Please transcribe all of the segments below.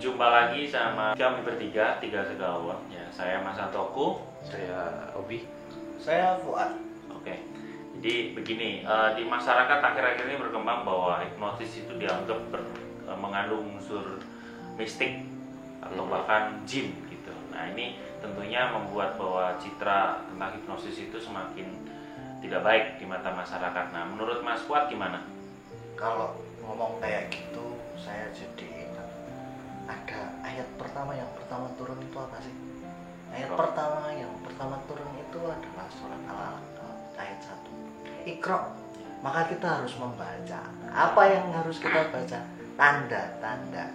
Jumpa lagi sama kami bertiga, tiga segawon. Ya, saya Mas Antoku. Saya Obi. Saya Fuad. Oke. Jadi begini, di masyarakat akhir-akhir ini berkembang bahwa hipnotis itu dianggap mengandung unsur mistik atau bahkan jin gitu. Nah, ini tentunya membuat bahwa citra tentang hipnosis itu semakin tidak baik di mata masyarakat. Nah, menurut Mas Fuad gimana? Kalau ngomong kayak gitu, saya jadi ingat ada ayat pertama yang pertama turun itu apa sih? Ayat pertama yang pertama turun itu adalah surat Al-Alaq ayat 1. Iqra. Maka kita harus membaca. Apa yang harus kita baca? Tanda-tanda.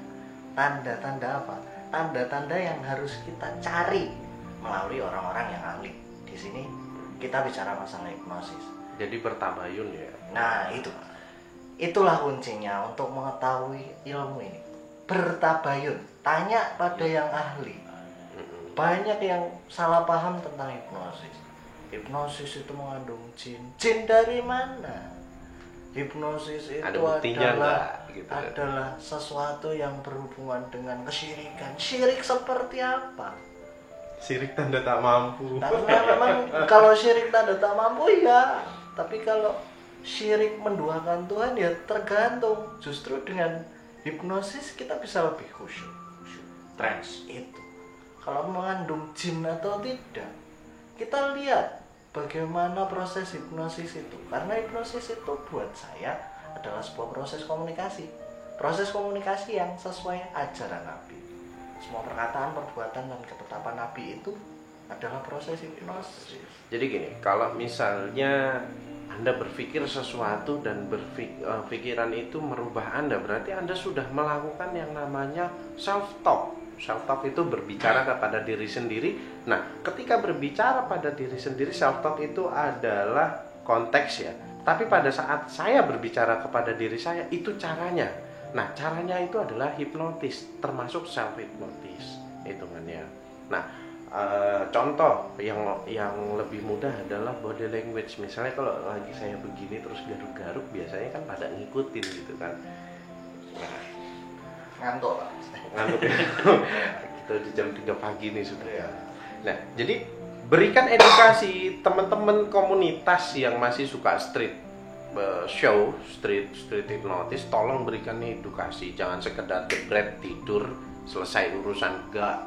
Tanda-tanda apa? Tanda-tanda yang harus kita cari melalui orang-orang yang ahli. Di sini kita bicara masalah hipnosis. Jadi bertabayun ya. Nah, itulah kuncinya untuk mengetahui ilmu ini. Bertabayun, tanya pada yang ahli. Banyak yang salah paham tentang hipnosis. Hipnosis itu mengandung jin. Jin dari mana? Hipnosis itu Ada buktinya adalah sesuatu yang berhubungan dengan kesyirikan. Syirik seperti apa? Syirik tanda tak mampu. Karena memang kalau syirik tanda tak mampu ya. Tapi kalau syirik menduakan Tuhan ya tergantung. Justru dengan hipnosis kita bisa lebih khusyuk. Trans. Itu. Kalau mengandung jin atau tidak, kita lihat bagaimana proses hipnosis itu. Karena hipnosis itu buat saya adalah sebuah proses komunikasi. Proses komunikasi yang sesuai ajaran Nabi. Semua perkataan, perbuatan, dan ketetapan Nabi itu adalah proses hipnosis. Jadi gini, kalau misalnya Anda berpikir sesuatu dan pikiran itu merubah Anda, berarti Anda sudah melakukan yang namanya self-talk. Self-talk itu berbicara kepada diri sendiri. Nah, ketika berbicara pada diri sendiri, self-talk itu adalah konteks ya. Tapi pada saat saya berbicara kepada diri saya, itu caranya. Nah, caranya itu adalah hipnotis, termasuk self-hipnotis hitungannya. Nah, contoh yang lebih mudah adalah body language. Misalnya kalau lagi saya begini terus garuk-garuk, biasanya kan pada ngikutin gitu kan. Nah, Ngantuk, Pak. ngantuk kita di jam 3 pagi nih sudah ya. Nah, jadi berikan edukasi teman-teman komunitas yang masih suka street hipnotis, tolong berikan edukasi, jangan sekedar jebret tidur selesai urusan, enggak.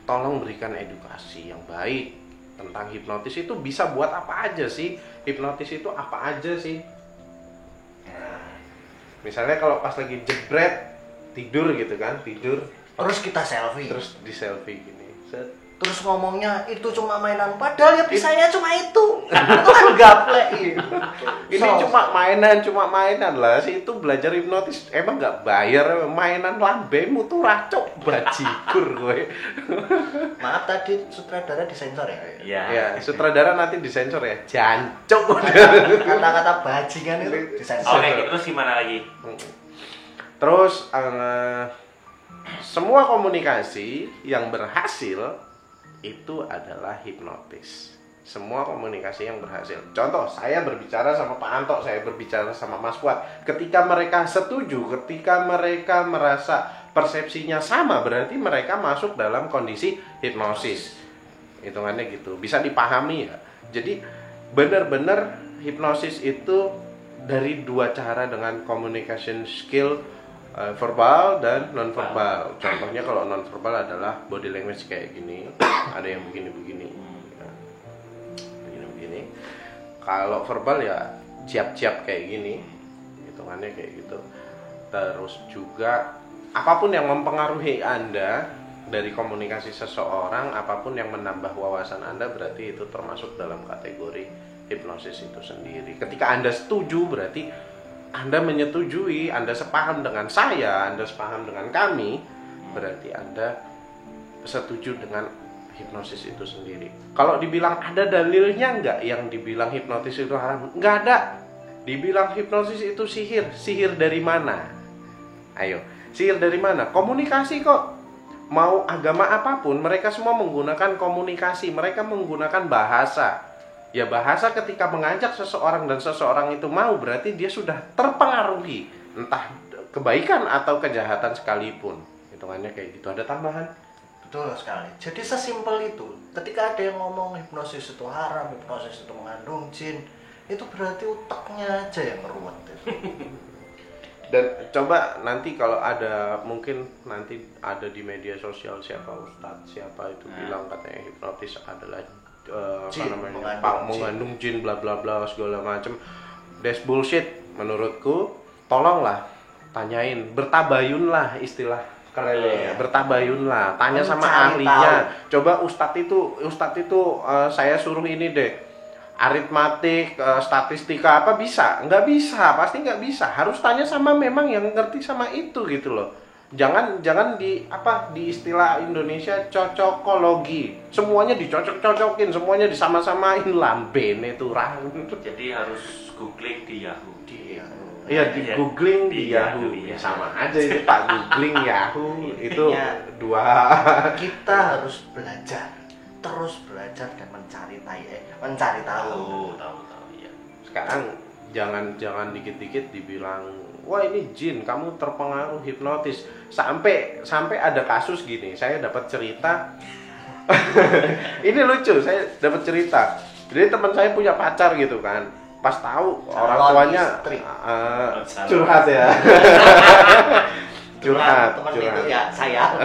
Tolong berikan edukasi yang baik tentang hipnotis itu bisa buat apa aja sih? Hipnotis itu apa aja sih? Nah, misalnya kalau pas lagi jebret tidur gitu kan, Terus kita selfie. terus di selfie gini. Set. Terus ngomongnya itu cuma mainan, padahal ya bisanya cuma itu. Itu kan gaplek. Ini cuma mainan lah. Si itu belajar hipnotis emang nggak bayar, mainan lambemu tuh racok bajigur gue. Maaf tadi sutradara disensor ya. Iya. Ya, sutradara nanti disensor ya. Jancok. Kata-kata bajingan itu disensor. Oke, terus gimana lagi? Terus semua komunikasi yang berhasil itu adalah hipnotis. Semua komunikasi yang berhasil. Contoh, saya berbicara sama Pak Anto, saya berbicara sama Mas Fuad. Ketika mereka setuju, ketika mereka merasa persepsinya sama, berarti mereka masuk dalam kondisi hipnosis. Hitungannya gitu. Bisa dipahami ya. Jadi benar-benar hipnosis itu dari dua cara, dengan communication skill verbal dan non-verbal. Contohnya kalau non-verbal adalah body language kayak gini, ada yang begini-begini, begini-begini. Kalau verbal ya siap-siap kayak gini, hitungannya kayak gitu. Terus juga apapun yang mempengaruhi Anda dari komunikasi seseorang, apapun yang menambah wawasan Anda, berarti itu termasuk dalam kategori hipnosis itu sendiri. Ketika Anda setuju, berarti Anda menyetujui, Anda sepaham dengan saya, Anda sepaham dengan kami, berarti Anda setuju dengan hipnosis itu sendiri. Kalau dibilang ada dalilnya nggak yang dibilang hipnotis itu haram? Nggak ada. Dibilang hipnosis itu sihir. Sihir dari mana? Ayo, sihir dari mana? Komunikasi kok. Mau agama apapun, mereka semua menggunakan komunikasi, mereka menggunakan bahasa. Ya, bahasa ketika mengajak seseorang dan seseorang itu mau, berarti dia sudah terpengaruhi, entah kebaikan atau kejahatan sekalipun. hitungannya kayak gitu. Ada tambahan? Betul sekali. Jadi sesimpel itu. Ketika ada yang ngomong hipnosis itu haram, hipnosis itu mengandung jin, itu berarti otaknya aja yang ruwet. Dan coba nanti kalau ada, mungkin nanti ada di media sosial siapa ustadz siapa itu bilang katanya hipnotis adalah Jin, mengandung jin bla bla bla segala macem. That's bullshit menurutku. Tolonglah tanyain, bertabayun lah istilah kerennya, bertabayun lah, tanya sama ahlinya. Coba ustadz itu saya suruh ini deh, aritmatik, statistika apa bisa? Nggak bisa, pasti nggak bisa. Harus tanya sama memang yang ngerti sama itu gitu loh. Jangan di istilah Indonesia cocokologi. Semuanya dicocok-cocokin, semuanya disama-samain, lambene turang. Jadi harus googling di Yahoo. Iya, di googling di Yahoo. Ya sama aja itu Pak, googling Yahoo itu dua. Kita harus belajar, terus belajar dan mencari tahu. Tahu ya. Sekarang jangan dikit-dikit dibilang, wah ini jin, kamu terpengaruh hipnotis. Sampai ada kasus gini, saya dapat cerita. Ini lucu, saya dapat cerita. Jadi teman saya punya pacar gitu kan. Pas tahu orang tuanya curhat ya. curhat. Itu ya saya.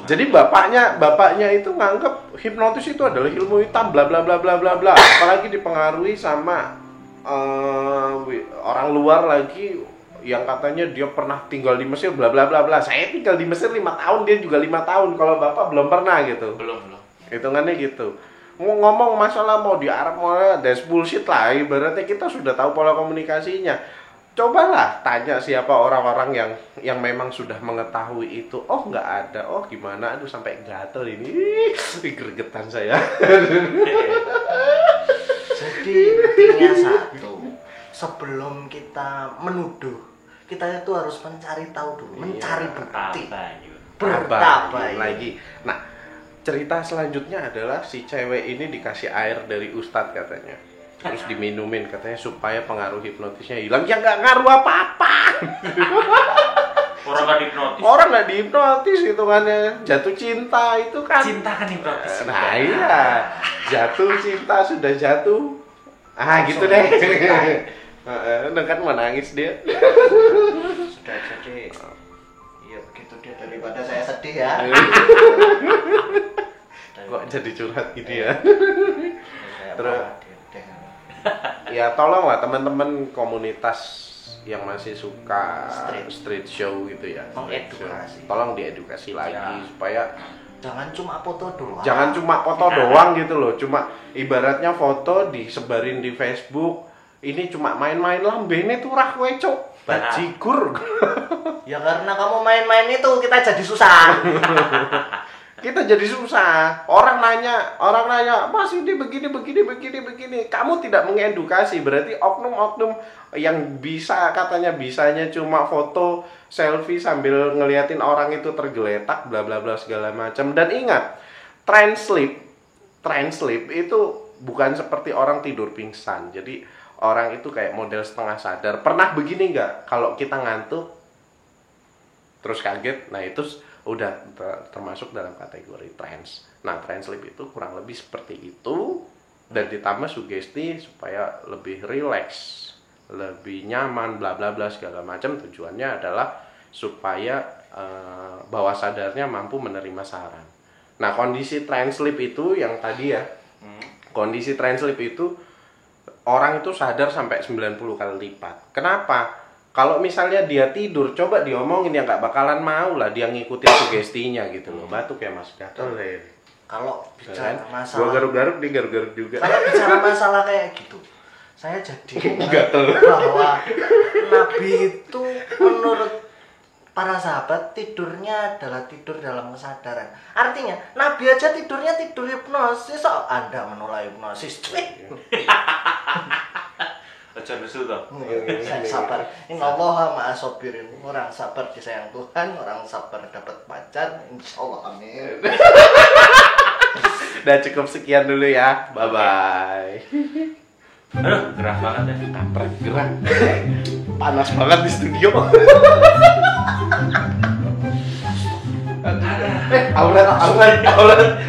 Jadi bapaknya itu nganggep hipnotis itu adalah ilmu hitam bla bla bla bla bla bla. Apalagi dipengaruhi sama orang luar lagi yang katanya dia pernah tinggal di Mesir bla bla bla bla. Saya tinggal di Mesir 5 tahun, dia juga 5 tahun. Kalau bapak belum pernah gitu. Belum. Hitungannya gitu. Ngomong masalah mau di Arab mau that's bullshit lah. Ibaratnya kita sudah tahu pola komunikasinya. Cobalah tanya siapa orang-orang yang memang sudah mengetahui itu. Oh nggak ada, oh gimana, aduh sampai gatel ini, gregetan saya. Jadi intinya satu, sebelum kita menuduh, kita itu harus mencari tahu dulu, mencari bukti, bertabayun lagi. Nah, cerita selanjutnya adalah si cewek ini dikasih air dari ustadz katanya. Terus diminumin katanya supaya pengaruh hipnotisnya hilang. Ya nggak ngaruh apa-apa. Orang nggak dihipnotis hitungannya. Jatuh cinta itu kan. Cinta kan hipnotis. Nah iya. Jatuh cinta sudah jatuh. Gitu deh. Kan menangis dia. Sudah jadi. Iya begitu dia, daripada saya sedih ya. Kok jadi curhat gini ya. Terus ya tolonglah teman-teman komunitas yang masih suka street show gitu ya, mengedukasi. Tolong diedukasi lagi supaya jangan cuma foto doang. Jangan cuma foto doang gitu loh. Cuma ibaratnya foto disebarin di Facebook. Ini cuma main-main lambene turah kowe cuk. Bajigur. Ya karena kamu main-main itu kita jadi susah. Kita jadi susah. Orang nanya, Mas ini begini. Kamu tidak mengedukasi, berarti oknum-oknum yang bisa katanya bisanya cuma foto selfie sambil ngeliatin orang itu tergeletak, bla bla bla segala macam. Dan ingat, trend sleep itu bukan seperti orang tidur pingsan. Jadi orang itu kayak model setengah sadar. Pernah begini nggak? Kalau kita ngantuk, terus kaget, nah itu udah termasuk dalam kategori trance. Nah, trance sleep itu kurang lebih seperti itu, dan ditambah sugesti supaya lebih rileks, lebih nyaman, bla bla bla segala macam. Tujuannya adalah supaya bawah sadarnya mampu menerima saran. Nah, kondisi trance sleep itu yang tadi ya. Kondisi trance sleep itu orang itu sadar sampai 90 kali lipat. Kenapa? Kalau misalnya dia tidur, coba diomongin ya nggak bakalan mau lah dia ngikutin sugestinya gitu loh. Batuk ya Mas, gatel deh. Kalau bicara masalah, gua garuk-garuk, dia garuk-garuk juga. Kalau bicara masalah kayak gitu, saya jadi gatel bahwa Nabi itu menurut para sahabat tidurnya adalah tidur dalam kesadaran. Artinya Nabi aja tidurnya tidur hipnosis. So, Anda menolak hipnosis. Aja nesu toh. Saya sabar. Innallaha ma'as sabirin. Orang sabar disayang Tuhan, orang sabar dapat pacar. Insyaallah amin. Udah cukup sekian dulu ya. Bye bye. Aduh, gerah banget ya. Kampret gerah. Panas banget di studio.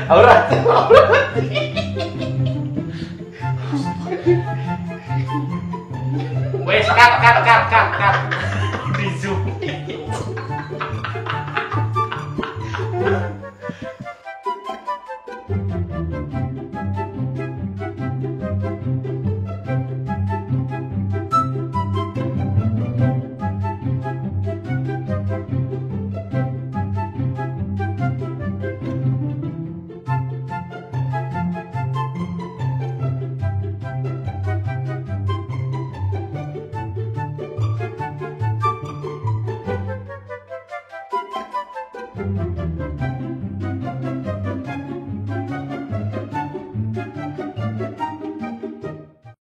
Aurat. Wes, cut.